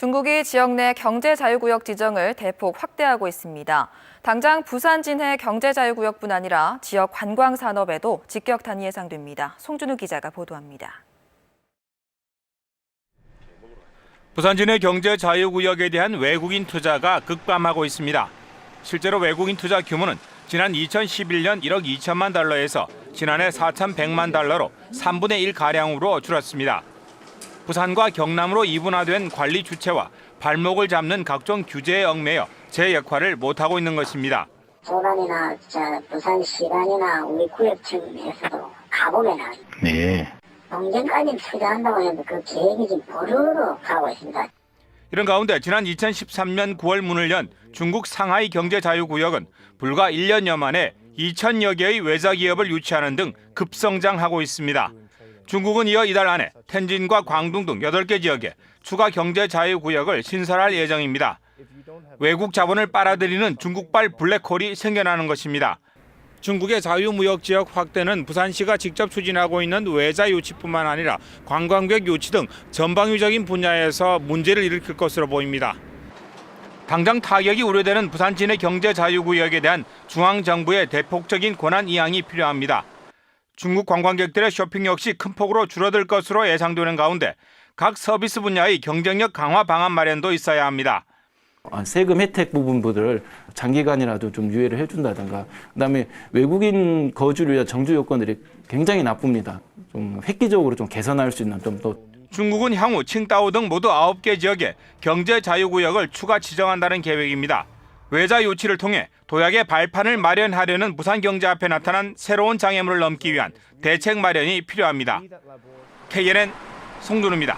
중국이 지역 내 경제자유구역 지정을 대폭 확대하고 있습니다. 당장 부산 진해 경제자유구역뿐 아니라 지역 관광산업에도 직격탄이 예상됩니다. 송준우 기자가 보도합니다. 부산 진해 경제자유구역에 대한 외국인 투자가 급감하고 있습니다. 실제로 외국인 투자 규모는 지난 2011년 1억 2천만 달러에서 지난해 4,100만 달러로 3분의 1가량으로 줄었습니다. 부산과 경남으로 이분화된 관리 주체와 발목을 잡는 각종 규제에 얽매여 제 역할을 못하고 있는 것입니다. 소단이나 부산시단이나 우리 구역청에서도 가보면은 언젠까지 투자한다고 했는데 그 계획이 지금 보류로 가고 있습니다. 이런 가운데 지난 2013년 9월 문을 연 중국 상하이 경제자유구역은 불과 1년여 만에 2,000여 개의 외자 기업을 유치하는 등 급성장하고 있습니다. 중국은 이어 이달 안에 텐진과 광둥 등 8개 지역에 추가 경제자유구역을 신설할 예정입니다. 외국 자본을 빨아들이는 중국발 블랙홀이 생겨나는 것입니다. 중국의 자유무역지역 확대는 부산시가 직접 추진하고 있는 외자 유치뿐만 아니라 관광객 유치 등 전방위적인 분야에서 문제를 일으킬 것으로 보입니다. 당장 타격이 우려되는 부산 진해 경제자유구역에 대한 중앙정부의 대폭적인 권한 이양이 필요합니다. 중국 관광객들의 쇼핑 역시 큰 폭으로 줄어들 것으로 예상되는 가운데 각 서비스 분야의 경쟁력 강화 방안 마련도 있어야 합니다. 세금 혜택 부분들을 장기간이라도 좀 유예를 해준다든가, 그다음에 외국인 거주를 위한 정주 요건들이 굉장히 나쁩니다. 좀 획기적으로 좀 개선할 수 있는 좀 더. 중국은 향후 칭다오 등 모두 9개 지역에 경제자유구역을 추가 지정한다는 계획입니다. 외자 유치를 통해 도약의 발판을 마련하려는 부산 경제 앞에 나타난 새로운 장애물을 넘기 위한 대책 마련이 필요합니다. KNN 송준우입니다.